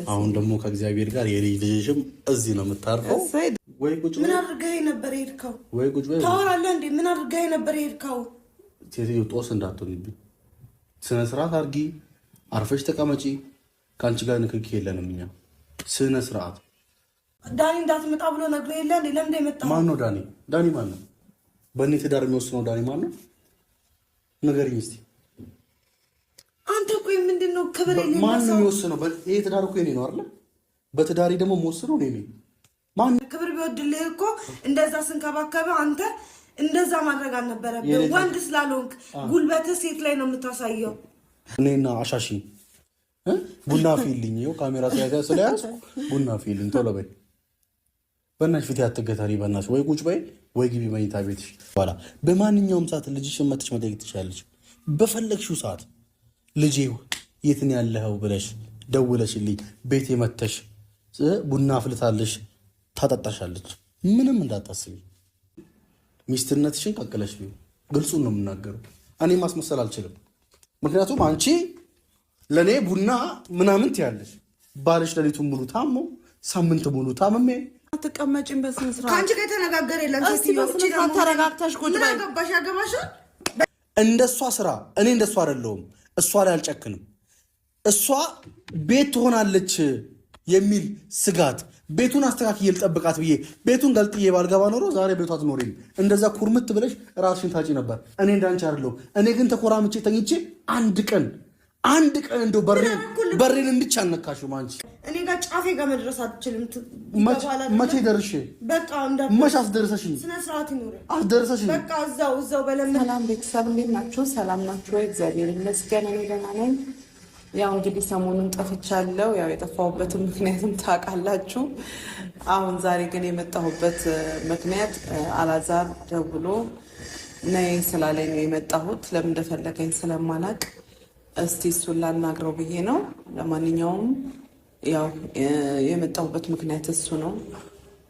አሁን ደግሞ ከእግዚአብሔር ጋር የልጅ ልጅሽም እዚህ ነው የምታርፈው። ወይ ቁጭ ምን አድርገህ ነበር የሄድከው? ወይ ቁጭ በይ ታወራለህ እንዴ? ምን አድርገህ ነበር የሄድከው? ሴትዮ ጦስ እንዳትሆንብኝ ስነ ስርዓት አድርጊ። አርፈሽ ተቀመጪ። ከአንቺ ጋር ንክኪ የለንም እኛ። ስነ ስርዓት ዳኒ እንዳትመጣ ብሎ ነግሮ የለ እንዴ? ለምን የመጣው? ማን ነው ዳኒ? ዳኒ ማን ነው? በእኔ ትዳር የሚወስነው ዳኒ ማን ነው? ንገሪኝ እስቲ። አንተ ቆይ ምንድነው ክብር የሌለው? ማን ነው የሚወስነው? ይሄ ትዳር እኮ የኔ ነው አይደል? በትዳሪ ደግሞ የምወስነው እኔ ነኝ። ማን ክብር ቢወድልህ እኮ እንደዛ ስንከባከበ አንተ እንደዛ ማድረግ አልነበረብህ። ወንድ ስላልሆንክ ጉልበትህ ሴት ላይ ነው የምታሳየው። እኔና አሻሺ ቡና ፊልኝ ይኸው ካሜራ ስለያዝኩ ቡና ፊልኝ። ቶሎ በይ በእናትሽ ፊት ያትገታሪ በእናትሽ። ወይ ቁጭ በይ ወይ ግቢ መኝታ ቤትሽ። በኋላ በማንኛውም ሰዓት ልጅሽን መጥተሽ መጠየቅ ትችላለች። በፈለግሽው ሰዓት ልጄ የት ነው ያለኸው ብለሽ ደውለሽልኝ ቤት የመተሽ ቡና አፍልታለሽ ታጠጣሻለች። ምንም እንዳታስቢ። ሚስትነትሽን ቀቅለሽ ቢሆን ግልጹን ነው የምናገረው። እኔ ማስመሰል አልችልም። ምክንያቱም አንቺ ለእኔ ቡና ምናምን ትያለሽ። ባልሽ ሌሊቱን ሙሉ ታሞ ሳምንት ሙሉ ታመሜ አትቀመጪም። በስነ ስርዓት ከአንቺ ጋር የተነጋገረ የለም። ተረጋግተሽ ቁጭ በይ። ገባሽ ያገባሻል። እንደሷ ስራ እኔ እንደሷ አይደለሁም። እሷ ላይ አልጨክንም። እሷ ቤት ትሆናለች የሚል ስጋት ቤቱን አስተካክዬ ልጠብቃት ብዬ ቤቱን ገልጥዬ ባልገባ ኖሮ ዛሬ ቤቷ አትኖሪም። እንደዛ ኩርምት ብለሽ ራስሽን ታጪ ነበር። እኔ እንዳንቺ አይደለሁም። እኔ ግን ተኮራምቼ ተኝቼ አንድ ቀን እንደው በሬን እንድቻ አልነካሽም አንቺ። እኔ ጋር ጫፌ ጋር መድረስ አትችልም። መቼ ደርሼ በቃ መቼ አስደረሰሽኝ? ስነ ስርዓት ይኖር አስደረሰሽኝ። በቃ እዛው በለምን። ሰላም ቤተሰብ እንዴት ናችሁ? ሰላም ናችሁ ወይ? እግዚአብሔር ይመስገን እኔ ደህና ነኝ። ያው እንግዲህ ሰሞኑን ጠፍቻለሁ። ያው የጠፋሁበትን ምክንያትም ታውቃላችሁ። አሁን ዛሬ ግን የመጣሁበት ምክንያት አላዛር ደውሎ ነይ ስላለኝ ነው የመጣሁት። ለምን እንደፈለገኝ ስለማላቅ እስቲ እሱን ላናግረው ብዬ ነው። ለማንኛውም ያው የመጣሁበት ምክንያት እሱ ነው።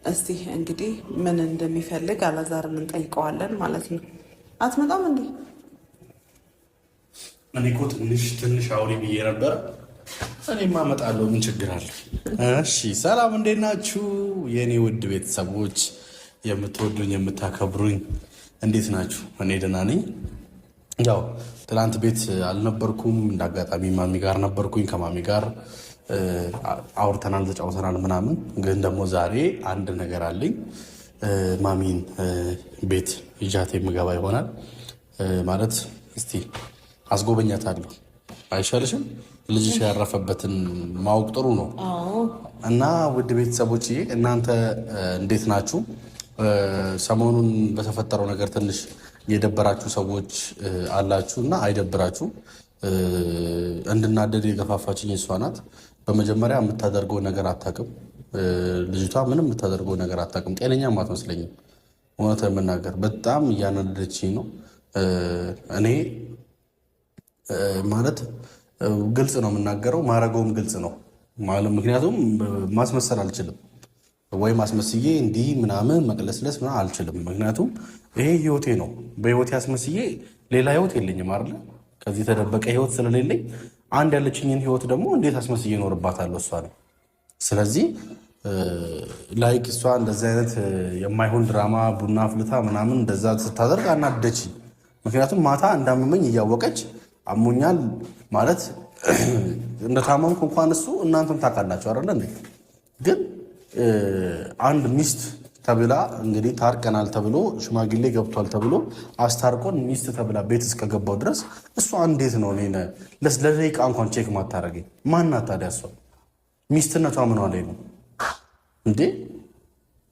እስቲ እንግዲህ ምን እንደሚፈልግ አላዛርን እንጠይቀዋለን ማለት ነው። አትመጣም እንዴ? እኔ እኮ ትንሽ አውሪ ብዬ ነበረ። እኔማ እመጣለሁ፣ ምን ችግር አለ? እሺ ሰላም፣ እንዴት ናችሁ የእኔ ውድ ቤተሰቦች? የምትወዱኝ የምታከብሩኝ እንዴት ናችሁ? እኔ ደህና ነኝ። ያው ትላንት ቤት አልነበርኩም። እንዳጋጣሚ ማሚ ጋር ነበርኩኝ። ከማሚ ጋር አውርተናል፣ ተጫውተናል ምናምን። ግን ደግሞ ዛሬ አንድ ነገር አለኝ። ማሚን ቤት ይዣት የምገባ ይሆናል ማለት እስቲ አስጎበኛታለሁ። አይሻልሽም? ልጅሽ ያረፈበትን ማወቅ ጥሩ ነው። እና ውድ ቤተሰቦች እናንተ እንዴት ናችሁ? ሰሞኑን በተፈጠረው ነገር ትንሽ የደበራችሁ ሰዎች አላችሁ እና አይደብራችሁ። እንድናደድ የገፋፋችኝ እሷ ናት። በመጀመሪያ የምታደርገው ነገር አታውቅም። ልጅቷ ምንም የምታደርገው ነገር አታውቅም። ጤነኛም አትመስለኝም። እውነት የምናገር በጣም እያናደደችኝ ነው። እኔ ማለት ግልጽ ነው የምናገረው፣ ማረገውም ግልጽ ነው ማለት ምክንያቱም ማስመሰል አልችልም። ወይ ማስመስዬ እንዲህ ምናምን መቅለስለስ ምናምን አልችልም። ምክንያቱም ይሄ ህይወቴ ነው። በህይወቴ አስመስዬ ሌላ ህይወት የለኝም አይደለ? ከዚህ የተደበቀ ህይወት ስለሌለኝ አንድ ያለችኝን ህይወት ደግሞ እንዴት አስመስዬ እኖርባታለሁ? እሷ ነው። ስለዚህ ላይክ እሷ እንደዚህ አይነት የማይሆን ድራማ ቡና አፍልታ ምናምን እንደዛ ስታደርግ አናደደችኝ። ምክንያቱም ማታ እንዳመመኝ እያወቀች አሞኛል ማለት እንደታመምኩ እንኳን እሱ እናንተም ታውቃላችሁ አይደለ እንዴ? ግን አንድ ሚስት ተብላ እንግዲህ ታርቀናል ተብሎ ሽማግሌ ገብቷል ተብሎ አስታርቆን ሚስት ተብላ ቤት እስከገባው ድረስ እሷ እንዴት ነው እኔ ለደቂቃ እንኳን ቼክ ማታረገኝ? ማናት ታዲያ እሷ? ሚስትነቷ ምን ላይ ነው እንዴ?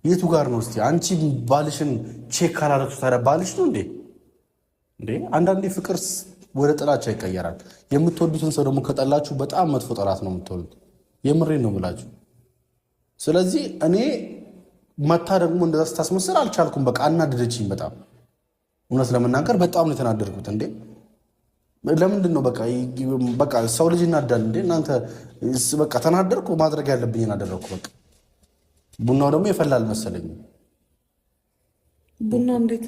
የቱ ጋር ነው? እስቲ አንቺ ባልሽን ቼክ ካላረግሽ ታዲያ ባልሽ ነው እንዴ? አንዳንዴ ፍቅር ወደ ጥላቻ ይቀየራል። የምትወዱትን ሰው ደግሞ ከጠላችሁ በጣም መጥፎ ጠላት ነው የምትወዱት። የምሬን ነው ብላችሁ። ስለዚህ እኔ መታ ደግሞ እንደዛ ስታስመስል አልቻልኩም። በቃ አናደደችኝ በጣም እውነት ለመናገር በጣም ነው የተናደድኩት። እንዴ ለምንድን ነው በቃ ሰው ልጅ ይናዳል እንዴ? እናንተ በቃ ተናደድኩ፣ ማድረግ ያለብኝን አደረግኩ። በቃ ቡናው ደግሞ ይፈላል መሰለኝ። ቡና እንዴት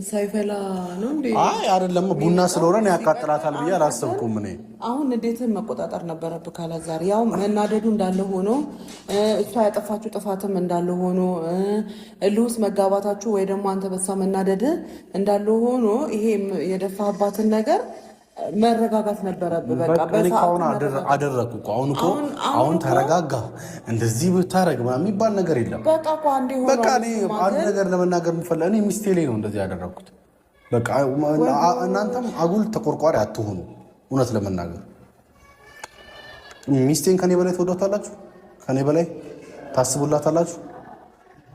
ሳይፈላ ነው እንዴ? አይ አይደለም፣ ቡና ስለሆነ ያቃጥላታል ብዬ አላሰብኩም እኔ። አሁን እንዴትም መቆጣጠር ነበረብህ ካላዛር። ያው መናደዱ እንዳለ ሆኖ እሷ ያጠፋችሁ ጥፋትም እንዳለ ሆኖ እልውስ መጋባታችሁ ወይ ደግሞ አንተ በሳ መናደድ እንዳለ ሆኖ ይሄ የደፋባትን ነገር መረጋጋት ነበረብህ። በቃ አሁን አደረኩ እኮ አሁን ተረጋጋ፣ እንደዚህ ብታረግ የሚባል ነገር የለም። በቃ እኔ አንድ ነገር ለመናገር የምፈልገው እኔ ሚስቴ ላይ ነው እንደዚህ ያደረኩት። በቃ እናንተም አጉል ተቆርቋሪ አትሆኑ። እውነት ለመናገር ሚስቴን ከኔ በላይ ትወዷታላችሁ፣ ከኔ በላይ ታስቡላታላችሁ።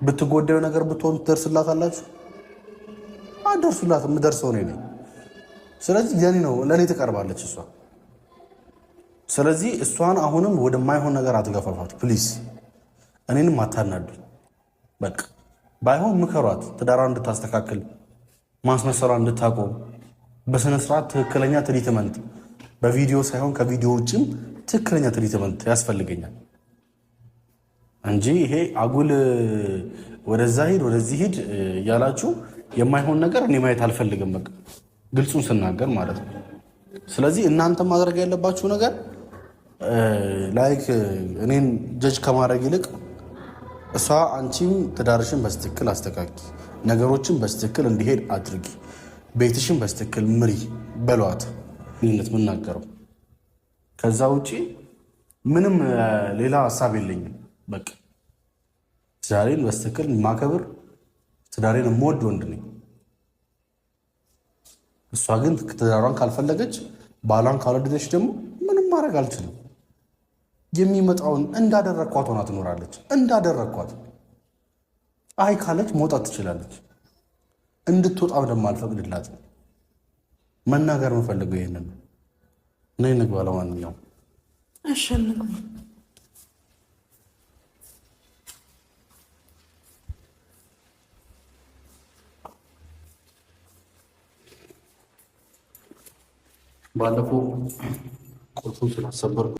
ብትጎዳዩ ነገር ብትሆን ትደርስላታላችሁ። አደርሱላት፣ የምደርሰው እኔ ነኝ። ስለዚህ የኔ ነው፣ ለኔ ትቀርባለች እሷ። ስለዚህ እሷን አሁንም ወደማይሆን ነገር አትገፋፋት ፕሊዝ። እኔንም አታናዱ። በቃ ባይሆን ምከሯት፣ ትዳሯን እንድታስተካክል፣ ማስመሰሏን እንድታቆም፣ በስነ ስርዓት ትክክለኛ ትሪትመንት፣ በቪዲዮ ሳይሆን ከቪዲዮ ውጭም ትክክለኛ ትሪትመንት ያስፈልገኛል እንጂ ይሄ አጉል ወደዛ ሂድ ወደዚህ ሂድ እያላችሁ የማይሆን ነገር እኔ ማየት አልፈልግም። በቃ ግልጹን ስናገር ማለት ነው። ስለዚህ እናንተ ማድረግ ያለባችሁ ነገር ላይክ እኔን ጀጅ ከማድረግ ይልቅ እሷ አንቺም ትዳርሽን በስትክክል አስተካኪ፣ ነገሮችን በስትክክል እንዲሄድ አድርጊ፣ ቤትሽን በስትክክል ምሪ በሏት። ይህነት የምናገረው ከዛ ውጪ ምንም ሌላ ሀሳብ የለኝም። በቃ ትዳሬን በስትክክል ማከብር፣ ትዳሬን የምወድ ወንድ ነኝ። እሷ ግን ትዳሯን ካልፈለገች፣ ባሏን ካልወደደች ደግሞ ምንም ማድረግ አልችልም። የሚመጣውን እንዳደረግኳት ሆና ትኖራለች። እንዳደረግኳት አይ ካለች መውጣት ትችላለች። እንድትወጣም ደግሞ አልፈቅድላትም። መናገር የምፈልገው ይሄንን ነው። ነይ እንግባ። ለማንኛውም አሸንፍ ባለፈው ቁልፉን ስላሰበርኩ